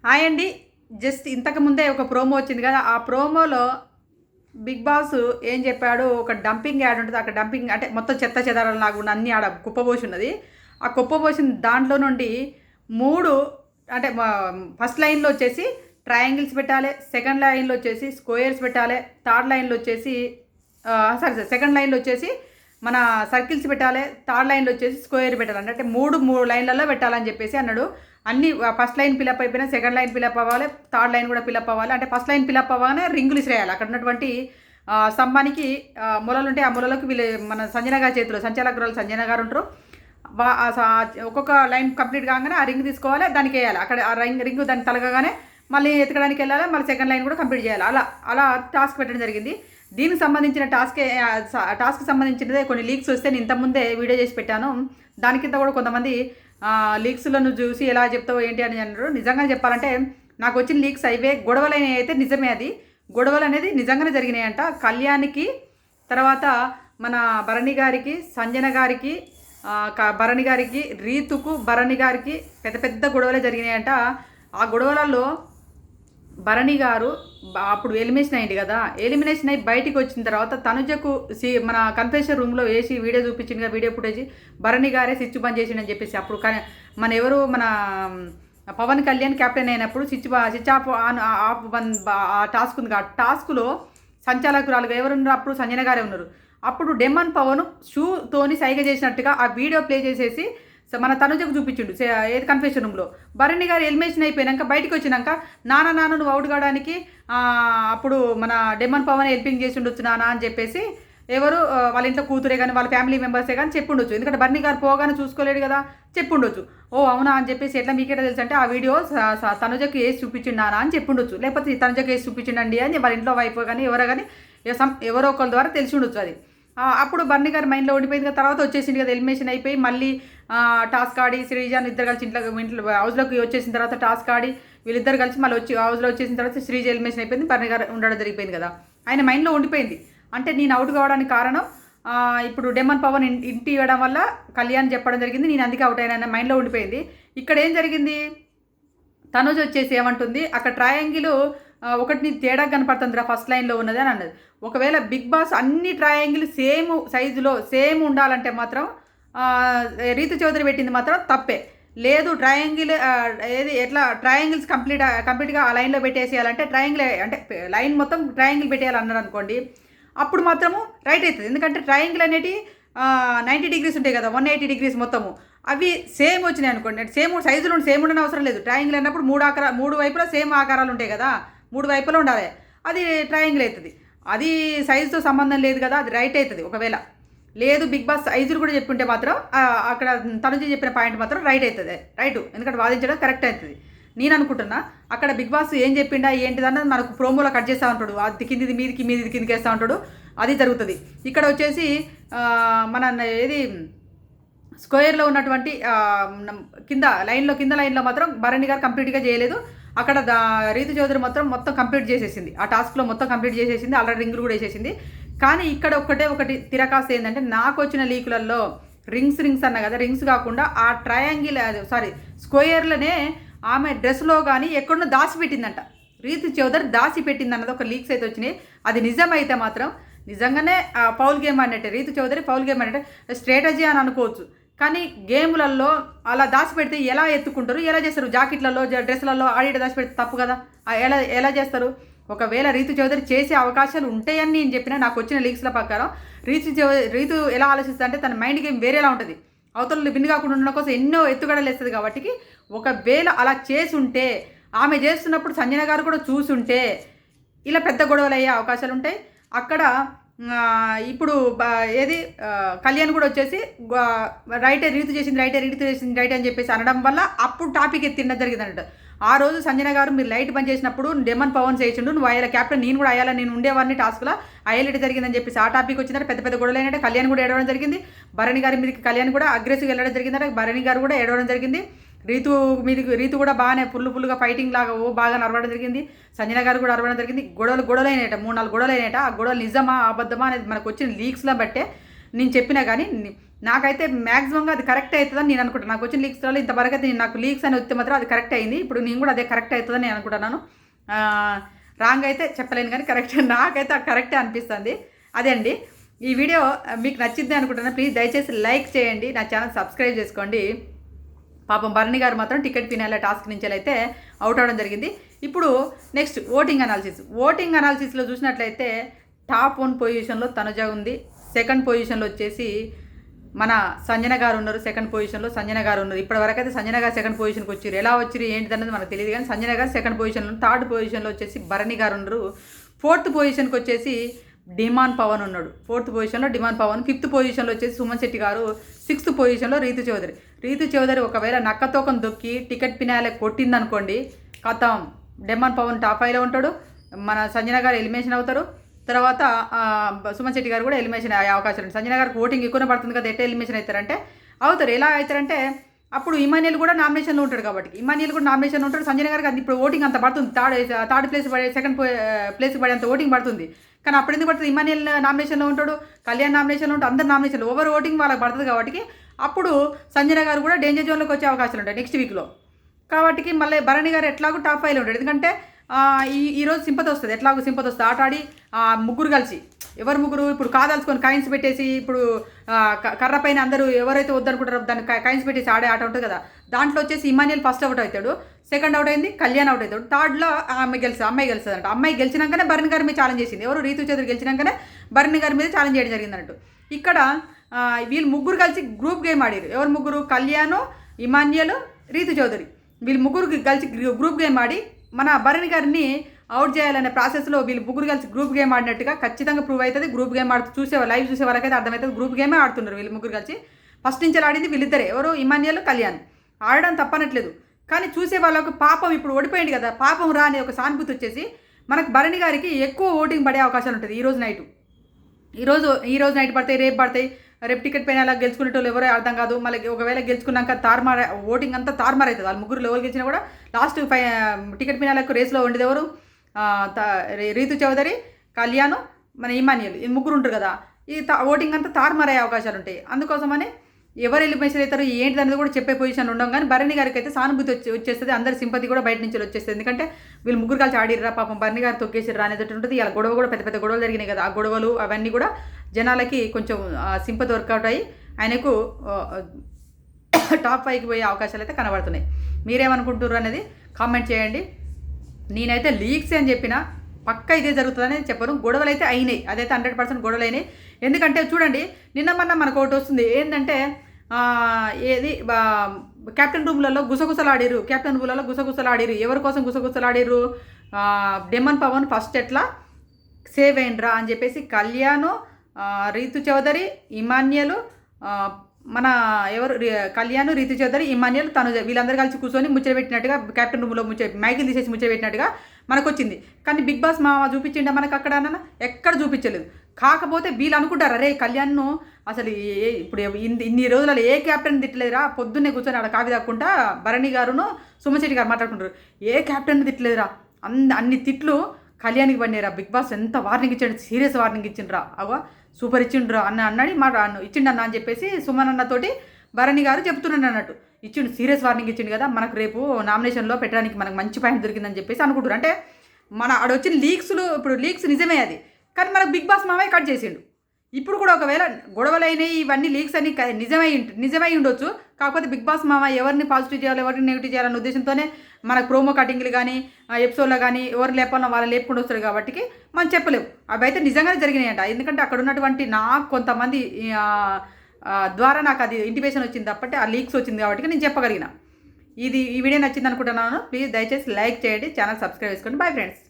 Hi అండి. Just ఇంతకుముందే ఒక ప్రోమో వచ్చింది కదా! ఆ ప్రోమోలో బిగ్ బాస్ ఏం చెప్పాడు, ఒక డంపింగ్ యాడ్ ఉంటది. అక్కడ డంపింగ్ అంటే మొత్తం చెత్త చెదారాల్లాగా ఉన్న అన్నీ ఆడ కుప్పబోసి ఉన్నది. ఆ కుప్పబోసిన దాంట్లో నుండి 3 అంటే ఫస్ట్ లైన్‌లో వచ్చేసి ట్రయాంగిల్స్ పెట్టాలె. సెకండ్ లైన్‌లో వచ్చేసి స్క్వేర్స్ పెట్టాలె. థర్డ్ లైన్‌లో వచ్చేసి సెకండ్ లైన్‌లో వచ్చేసి మన సర్కిల్స్ పెట్టాలి. థర్డ్ లైన్‌లో వచ్చేసి స్క్వేర్ పెట్టాలి. అంటే 3 లైన్‌లలో పెట్టాలని చెప్పేసి అన్నాడు. అన్నీ ఫస్ట్ లైన్ ఫిలప్ అయిపోయినా సెకండ్ లైన్ ఫిలప్ అవ్వాలి. థర్డ్ లైన్ కూడా ఫిలప్ అవ్వాలి. అంటే ఫస్ట్ లైన్ ఫిలప్ అవ్వగానే రింగులు ఇసిరేయాలి. అక్కడ ఉన్నటువంటి స్తంభానికి మొలలుంటాయి. ఆ మొలలకు వీళ్ళు మన సంజన గారి చేతిలో సంచాలకురాలు సంజన గారు ఉంటారు. ఒక్కొక్క లైన్ కంప్లీట్ కాగానే ఆ రింగ్ తీసుకోవాలి, దానికి వేయాలి. అక్కడ ఆ రింగ్ దాన్ని తలగగానే మళ్ళీ ఎతకడానికి వెళ్ళాలి. మళ్ళీ సెకండ్ లైన్ కూడా కంప్లీట్ చేయాలి. అలా టాస్క్ పెట్టడం జరిగింది. దీనికి సంబంధించిన టాస్క్ సంబంధించినదే కొన్ని లీక్స్ వస్తే నేను ఇంతకుముందే వీడియో చేసి పెట్టాను. దాని కింద కూడా కొంతమంది లీక్స్లను చూసి ఎలా చెప్తావో ఏంటి అని అన్నారు. నిజంగా చెప్పాలంటే నాకు వచ్చిన లీక్స్ అవే. గొడవలు అయితే నిజమే. అది గొడవలు అనేది నిజంగానే జరిగినాయంట. కళ్యాణ్కి తర్వాత మన భరణి గారికి, సంజన గారికి, భరణి గారికి, రీతుకు, భరణి గారికి పెద్ద పెద్ద గొడవలే జరిగినాయంట. ఆ గొడవలలో భరణి గారు అప్పుడు ఎలిమినేషన్ అయింది కదా, ఎలిమినేషన్ అయ్యి బయటికి వచ్చిన తర్వాత తనుజకు మన కన్ఫెషన్ రూమ్లో వేసి వీడియో చూపించింది కదా, వీడియో ఫుటేజ్ భరణి గారే స్విచ్ బంద్ చేసిండని చెప్పేసి. అప్పుడు మన పవన్ కళ్యాణ్ క్యాప్టెన్ అయినప్పుడు స్విచ్ ఆఫ్ బంద్ ఆ టాస్క్ ఉంది. ఆ టాస్క్లో సంచాలకురాలుగా ఎవరున్నారు అప్పుడు సంజన గారే ఉన్నారు. అప్పుడు డెమన్ పవన్ షూతోని సైగ చేసినట్టుగా ఆ వీడియో ప్లే చేసేసి మన తనుజకు చూపించిండు ఏది కన్ఫెషన్ రూమ్లో. భరణి గారు ఎలిమినేషన్ అయిపోయాక బయటకు వచ్చినాక నాన్న నువ్వు అవుట్ కావడానికి అప్పుడు మన డెమన్ పవన్ హెల్పింగ్ చేసి ఉండొచ్చు నాన్న అని చెప్పేసి ఎవరు వాళ్ళ ఇంట్లో కూతురే కానీ వాళ్ళ ఫ్యామిలీ మెంబర్సే కానీ చెప్పుండొచ్చు. ఎందుకంటే భరణి గారు పోగానే చూసుకోలేడు కదా, చెప్పుండొచ్చు. ఓ అవునా అని చెప్పేసి ఎట్లా మీకేటో తెలుసు అంటే ఆ వీడియో తనుజకు వేసి చూపించిండు నాన్న అని చెప్పుండొచ్చు. లేకపోతే తనుజకు వేసి చూపించిండండి అని వాళ్ళ ఇంట్లో వైఫ్ కానీ ఎవరో కానీ ఎవరో ఒకరి ద్వారా తెలిసి ఉండొచ్చు. అది అప్పుడు భరణి గారి మైండ్లో ఉండిపోయింది కదా. తర్వాత వచ్చేసింది కదా, ఎలిమినేషన్ అయిపోయి మళ్ళీ టాస్క్ ఆడి శ్రీజాన్ ఇద్దరు కలిసి ఇంట్లో హౌస్లోకి వచ్చేసిన తర్వాత టాస్క్ ఆడి వీళ్ళిద్దరు కలిసి మళ్ళీ హౌస్లో వచ్చేసిన తర్వాత శ్రీజ ఎలిమినేషన్ అయిపోయింది, భరణి గారు ఉండడం జరిగిపోయింది కదా. ఆయన మైండ్లో ఉండిపోయింది. అంటే నేను అవుట్ కావడానికి కారణం ఇప్పుడు డెమన్ పవన్ ఇంటి ఇవ్వడం వల్ల కళ్యాణ్ చెప్పడం జరిగింది, నేను అందుకే అవుట్ అయినా మైండ్లో ఉండిపోయింది. ఇక్కడ ఏం జరిగింది, తనుజ్ వచ్చేసి ఏమంటుంది, అక్కడ ట్రయాంగిల్ ఒకటి తేడా కనపడుతుందిరా ఫస్ట్ లైన్లో ఉన్నది అని అన్నది. ఒకవేళ బిగ్ బాస్ అన్ని ట్రయాంగిల్ సేమ్ సైజులో సేమ్ ఉండాలంటే మాత్రం రీతు చౌదరి పెట్టింది మాత్రం తప్పే. లేదు ట్రయాంగిల్ ఏది ఎట్లా ట్రయాంగిల్స్ కంప్లీట్గా ఆ లైన్లో పెట్టేసేయాలంటే ట్రయాంగిల్ అంటే లైన్ మొత్తం ట్రయాంగిల్ పెట్టేయాలన్నారు అనుకోండి, అప్పుడు మాత్రము రైట్ అవుతుంది. ఎందుకంటే ట్రయాంగిల్ అనేటి 90 డిగ్రీస్ ఉంటాయి కదా, 180 డిగ్రీస్ మొత్తము అవి సేమ్ వచ్చినాయి అనుకోండి. సేమ్ సైజులు సేమ్ ఉండని అవసరం లేదు. ట్రయాంగిల్ అన్నప్పుడు 3 వైపులా సేమ్ ఆకారాలు ఉంటాయి కదా, 3 వైపులా ఉండాలి, అది ట్రయాంగిల్ అవుతుంది. అది సైజుతో సంబంధం లేదు కదా, అది రైట్ అవుతుంది. ఒకవేళ లేదు బిగ్ బాస్ సైజులు కూడా చెప్పుంటే మాత్రం అక్కడ తనుజ చెప్పిన పాయింట్ మాత్రం రైట్ అవుతుంది, రైటు. ఎందుకంటే వాదించడం కరెక్ట్ అవుతుంది నేను అనుకుంటున్నా. అక్కడ బిగ్ బాస్ ఏం చెప్పిండా ఏంటిదన్నది మనకు ప్రోమోలో కట్ చేస్తూ ఉంటాడు. అది కిందిది మీది కిందికి వేస్తూ ఉంటాడు, అది జరుగుతుంది. ఇక్కడ వచ్చేసి మన ఏది స్క్వేర్లో ఉన్నటువంటి కింద లైన్లో మాత్రం భరణి గారు కంప్లీట్గా చేయలేదు. అక్కడ రీతు చౌదరి మొత్తం కంప్లీట్ చేసేసింది. ఆ టాస్క్లో మొత్తం కంప్లీట్ చేసేసింది, ఆల్రెడీ రింగులు కూడా వేసేసింది. కానీ ఇక్కడ ఒకటి తిరకాస్త ఏంటంటే నాకు వచ్చిన లీకులలో రింగ్స్ అన్నా కదా, రింగ్స్ కాకుండా ఆ ట్రయాంగిల్ స్క్వేర్లోనే ఆమె డ్రెస్లో కానీ ఎక్కడో దాచిపెట్టిందంట. రీతు చౌదరి దాచిపెట్టింది అన్నది ఒక లీక్స్ అయితే వచ్చినాయి. అది నిజమైతే మాత్రం నిజంగానే ఫౌల్ గేమ్ అన్నట్టే, రీతు చౌదరి ఫౌల్ గేమ్ అన్నట్టే. స్ట్రాటజీ అని అనుకోవచ్చు, కానీ గేములలో అలా దాచిపెడితే ఎలా ఎత్తుకుంటారు, ఎలా చేస్తారు? జాకెట్లలో డ్రెస్లలో ఆడిట దాచిపెడితే తప్పు కదా, ఎలా చేస్తారు? ఒకవేళ రీతు చౌదరి చేసే అవకాశాలు ఉంటాయని నేను చెప్పిన నాకు వచ్చిన లీక్స్ల ప్రకారం రీతు ఎలా ఆలోచిస్తుంది అంటే తన మైండ్ గేమ్ వేరేలా ఉంటుంది. అవతల విన్ కాకుండా ఉండడం కోసం ఎన్నో ఎత్తుగడలు వేస్తుంది. కాబట్టి ఒకవేళ అలా చేసి ఉంటే, ఆమె చేస్తున్నప్పుడు సంజన గారు కూడా చూసుంటే ఇలా పెద్ద గొడవలు అయ్యే అవకాశాలు ఉంటాయి. అక్కడ ఇప్పుడు ఏది కళ్యాణ్ కూడా వచ్చేసి రీతు చేసింది రైట్ అని చెప్పేసి అనడం వల్ల అప్పుడు టాపిక్ ఎత్తిన జరిగిందన్నట్టు. ఆ రోజు సంజన గారు మీరు లైట్ బంద్ చేసినప్పుడు డెమన్ పవన్ చేయించుండు, నువ్వు అయ్యాల క్యాప్టెన్, నేను కూడా అయ్యాల, నేను ఉండేవాడిని టాస్క్లో అయ్యేటి జరిగిందని చెప్పేసి ఆ టాపిక్ వచ్చిందంటే పెద్ద గొడవలు అయినట్టే. కళ్యాణ్ కూడా ఏడవడం జరిగింది. భరణి గారి మీదకి కళ్యాణ్ కూడా అగ్రెసివ్గా వెళ్ళడం జరిగిందంటే భరణి గారు కూడా ఏడవడం జరిగింది. రీతు కూడా బాగానే ఫుల్గా ఫైటింగ్ లాగా బాగా నరవడం జరిగింది. సంజన గారు కూడా అరవడం జరిగింది. గొడవలు అయినాయట, 3-4 గొడవలు అయినాయట. ఆ గొడవలు నిజమా అబద్ధమా అనేది మనకు వచ్చిన లీక్స్లో బట్టే నేను చెప్పినా. కానీ నాకైతే మ్యాక్సిమంగా అది కరెక్ట్ అవుతుందని నేను అనుకుంటాను. నాకు వచ్చిన లీక్స్లో ఇంతవరకు అయితే నాకు లీక్స్ అని వస్తే మాత్రం అది కరెక్ట్ అయింది. ఇప్పుడు నేను కూడా అదే కరెక్ట్ అవుతుందని నేను అనుకుంటున్నాను. రాంగ్ అయితే చెప్పలేను కానీ కరెక్ట్ నాకైతే కరెక్టే అనిపిస్తుంది. అదే అండి, ఈ వీడియో మీకు నచ్చింది అనుకుంటున్నాను. ప్లీజ్ దయచేసి లైక్ చేయండి, నా ఛానల్ సబ్స్క్రైబ్ చేసుకోండి. పాపం భరణి గారు మాత్రం టికెట్ ఫినాలే టాస్క్ నుంచి అయితే అవుట్ అవ్వడం జరిగింది. ఇప్పుడు నెక్స్ట్ ఓటింగ్ అనాలిసిస్లో చూసినట్లయితే టాప్ 1 పొజిషన్లో తనుజ ఉంది. సెకండ్ పొజిషన్లో వచ్చేసి మన సంజన గారు ఉన్నారు. సెకండ్ పొజిషన్లో సంజన గారు ఉన్నారు. ఇప్పటివరకు అయితే సంజన గారు సెకండ్ పొజిషన్కి వచ్చారు. ఎలా వచ్చారు ఏంటిదన్నది మనకు తెలియదు కానీ సంజన గారు సెకండ్ పొజిషన్లో, థర్డ్ పొజిషన్లో వచ్చేసి భరణి గారు ఉన్నారు. ఫోర్త్ పొజిషన్కి వచ్చేసి డిమాన్ పవన్ ఉన్నాడు. ఫోర్త్ పొజిషన్లో డిమాన్ పవన్. ఫిఫ్త్ పొజిషన్లో వచ్చేసి సుమన్ శెట్టి గారు. సిక్స్త్ పొజిషన్లో రీతు చౌదరి ఒకవేళ నక్కతోకం దొక్కి టికెట్ పినాలే కొట్టిందనుకోండి, కథం డిమాన్ పవన్ టాప్ 5లో ఉంటాడు. మన సంజన గారు ఎలిమినేషన్ అవుతారు. తర్వాత సుమన్ శెట్టి గారు కూడా ఎలిమినేషన్ అయ్యే అవకాశం ఉంది. సంజన గారికి ఓటింగ్ ఎక్కువనే పడుతుంది కదా, ఎట్లా ఎలిమినేషన్ అవుతారంటే అవుతారు. ఎలా అవుతారంటే అప్పుడు ఇమాన్యుల్ కూడా నామినేషన్లో ఉంటాడు కాబట్టి ఇమాన్యుల్ కూడా నామినేషన్లో ఉంటాడు. సంజన గారికి అది ఇప్పుడు ఓటింగ్ అంత పడుతుంది. థర్డ్ ప్లేస్ సెకండ్ ప్లేస్కి పడేంత ఓటింగ్ పడుతుంది. కానీ అప్పుడు ఎందుకు పడుతుంది? ఇమాన్యుల్ నామినేషన్లో ఉంటాడు, కళ్యాణ్ నామినేషన్లో ఉంటాడు, అందరు నామినేషన్లో ఓవర్ ఓటింగ్ వాళ్ళకి పడుతుంది. కాబట్టి అప్పుడు సంజన గారు కూడా డేంజర్ జోన్లోకి వచ్చే అవకాశాలు ఉంటాయి నెక్స్ట్ వీక్లో. కాబట్టి మళ్ళీ భరణి గారు ఎట్లాగో టాప్ 5లో ఉంటాడు. ఎందుకంటే ఈరోజు సింపతి వస్తుంది, ఎట్లాగో సింపతి వస్తుంది. ఆటాడి ముగ్గురు కలిసి ఎవరు ముగ్గురు ఇప్పుడు కాదాల్చుకొని కాయిన్స్ పెట్టేసి ఇప్పుడు కర్ర పైన అందరూ ఎవరైతే వద్దనుకుంటారో దాన్ని కాయిన్స్ పెట్టేసి ఆడే ఆట ఉంటుంది కదా, దాంట్లో వచ్చేసి ఇమాన్యుల్ ఫస్ట్ అవుట్ అవుతాడు, సెకండ్ అవుట్ అయింది కళ్యాణ్ అవుట్ అవుతాడు, థర్డ్లో అమ్మాయి గెలుస్తుంది అంట. అమ్మాయి గెలిచినాకనే భరణి గారి మీద ఛాలెంజ్ చేసింది. ఎవరు? రీతు చౌదరి గెలిచినాకనే భరణి గారి మీద ఛాలెంజ్ చేయడం జరిగిందన్నట్టు. ఇక్కడ వీళ్ళు ముగ్గురు కలిసి గ్రూప్ గేమ్ ఆడారు. ఎవరు ముగ్గురు? కళ్యాణ్, ఇమాన్యుల్, రీతు చౌదరి. వీళ్ళు ముగ్గురు కలిసి గ్రూప్ గేమ్ ఆడి మన భరణి గారిని అవుట్ చేయాలనే ప్రాసెస్లో వీళ్ళు ముగ్గురు కలిసి గ్రూప్ గేమ్ ఆడినట్టుగా ఖచ్చితంగా ప్రూవ్ అవుతుంది. గ్రూప్ గేమ్ లైవ్ చూసే వాళ్ళకైతే అర్థమవుతుంది. గ్రూప్ గేమే ఆడుతున్నారు వీళ్ళు ముగ్గురు కలిసి. ఫస్ట్ నుంచి ఆడింది వీళ్ళిద్దరే, ఎవరు? ఇమాన్యుల్, కళ్యాణ్. ఆడడం తప్పనట్లేదు, కానీ చూసే వాళ్ళకు పాపం ఇప్పుడు ఓడిపోయింది కదా, పాపం రాని ఒక సానుభూతి వచ్చేసి మనకు భరణి గారికి ఎక్కువ ఓటింగ్ పడే అవకాశాలు ఉంటుంది. ఈ రోజు నైట్ పడతాయి, రేపు పడతాయి. రేపు టికెట్ పైన అలా గెలుచుకునేటోళ్ళు ఎవరో అర్థం కాదు. మళ్ళీ ఒకవేళ గెలుచుకున్నాక ఓటింగ్ అంతా తారుమార్ అవుతుంది. వాళ్ళు ముగ్గురు ఎవరు గెలిచినా కూడా లాస్ట్ టికెట్ పైన రేస్లో ఉండేది ఎవరు? రీతు చౌదరి, కళ్యాణ్, మన ఇమాన్యుల్. ఈ ముగ్గురు ఉంటారు కదా, ఈ ఓటింగ్ అంతా తారుమారయ్యే అవకాశాలు ఉంటాయి. అందుకోసమని ఎవరు ఎలిమినేషన్ అవుతారు ఏంటి అనేది కూడా చెప్పే పొజిషన్లో ఉండం. కానీ భరణి గారికి అయితే సానుభూతి వచ్చేస్తుంది, అందరి సింపతి కూడా బయట నుంచి వచ్చేస్తుంది. ఎందుకంటే వీళ్ళు ముగ్గురు కలిసి ఆడిర్రా, పాపం భరణి గారు తొక్కేసిర్రా అనేది ఉంటుంది. ఇలా గొడవ కూడా పెద్ద గొడవలు జరిగినాయి కదా, ఆ గొడవలు అవన్నీ కూడా జనాలకి కొంచెం సింపతి వర్కౌట్ అయ్యి ఆయనకు టాప్ 5కి పోయే అవకాశాలు అయితే కనబడుతున్నాయి. మీరేమనుకుంటున్నారు అనేది కామెంట్ చేయండి. నేనైతే లీక్స్ అని చెప్పిన పక్క ఇదే జరుగుతుందని చెప్పను. గొడవలు అయితే అయినాయి, అదైతే 100% గొడవలు అయినాయి. ఎందుకంటే చూడండి, నిన్న మనకు ఒకటి వస్తుంది ఏంటంటే ఏది క్యాప్టెన్ రూమ్లలో గుసగుసలాడిరు. ఎవరి కోసం గుసగుసలాడిరు? డిమాన్ పవన్ ఫస్ట్ ఎట్లా సేవ్ అయిండ్రా అని చెప్పేసి కళ్యాణ్, రీతు చౌదరి, ఇమాన్యుల్, మన ఎవరు కళ్యాణ్, రీతు చౌదరి, ఇమాన్యుల్, తనుజ వీళ్ళందరూ కలిసి కూర్చొని ముచ్చబెట్టినట్టుగా క్యాప్టెన్ రూమ్లో మైకిల్ తీసేసి ముచ్చబెట్టినట్టుగా మనకు వచ్చింది. కానీ బిగ్ బాస్ మామ చూపించిండే మనకు అక్కడ ఎక్కడ చూపించలేదు. కాకపోతే వీళ్ళు అనుకుంటారు, అరే కళ్యాణ్ను అసలు ఇప్పుడు ఇన్ని రోజులలో ఏ క్యాప్టెన్ తిట్టలేదురా, పొద్దున్నే కూర్చొని అక్కడ కావి దాక్కుంటా భరణి గారును సుమన్ శెట్టి గారు మాట్లాడుకుంటారు, ఏ క్యాప్టెన్ తిట్టలేదురా, అన్ని తిట్లు కళ్యాణ్కి పడినారా, బిగ్ బాస్ ఎంత వార్నింగ్ ఇచ్చాడు, సీరియస్ వార్నింగ్ ఇచ్చిండ్రా, అగో సూపర్ ఇచ్చిండ్రా అన్నాడు ఇచ్చిండన్న అని చెప్పేసి సుమన్ అన్నతోటి భరణి గారు చెప్తున్నాడు అన్నట్టు. ఇచ్చిండు, సీరియస్ వార్నింగ్ ఇచ్చిండు కదా, మనకు రేపు నామినేషన్లో పెట్టడానికి మనకు మంచి పాయింట్ దొరికిందని చెప్పేసి అనుకుంటారు. అంటే మన ఆడ వచ్చిన ఇప్పుడు లీక్స్ నిజమే అది, కానీ మనకు బిగ్ బాస్ మామయ్య కట్ చేసిండు. ఇప్పుడు కూడా ఒకవేళ గొడవలైనవి ఇవన్నీ లీక్స్ అన్ని నిజమై ఉండొచ్చు. కాకపోతే బిగ్ బాస్ మామ ఎవరిని పాజిటివ్ చేయాలి, ఎవరిని నెగిటివ్ చేయాలన్న ఉద్దేశంతోనే మనకు ప్రోమో కటింగ్లు కానీ ఎపిసోడ్లో కానీ ఎవరు లేపాలన్నా వాళ్ళని లేపుకుంటూ వస్తారు కాబట్టి మనం చెప్పలేము. అవి అయితే నిజంగానే జరిగినాయంట. ఎందుకంటే అక్కడ ఉన్నటువంటి నాకు కొంతమంది ద్వారా నాకు అది ఇంటిమేషన్ వచ్చింది తప్పటి ఆ లీక్స్ వచ్చింది కాబట్టి నేను చెప్పగలిగిన. ఈ వీడియో నచ్చింది అనుకుంటున్నాను. ప్లీజ్ దయచేసి లైక్ చేయండి, ఛానల్ సబ్స్క్రైబ్ చేసుకోండి. Bye friends.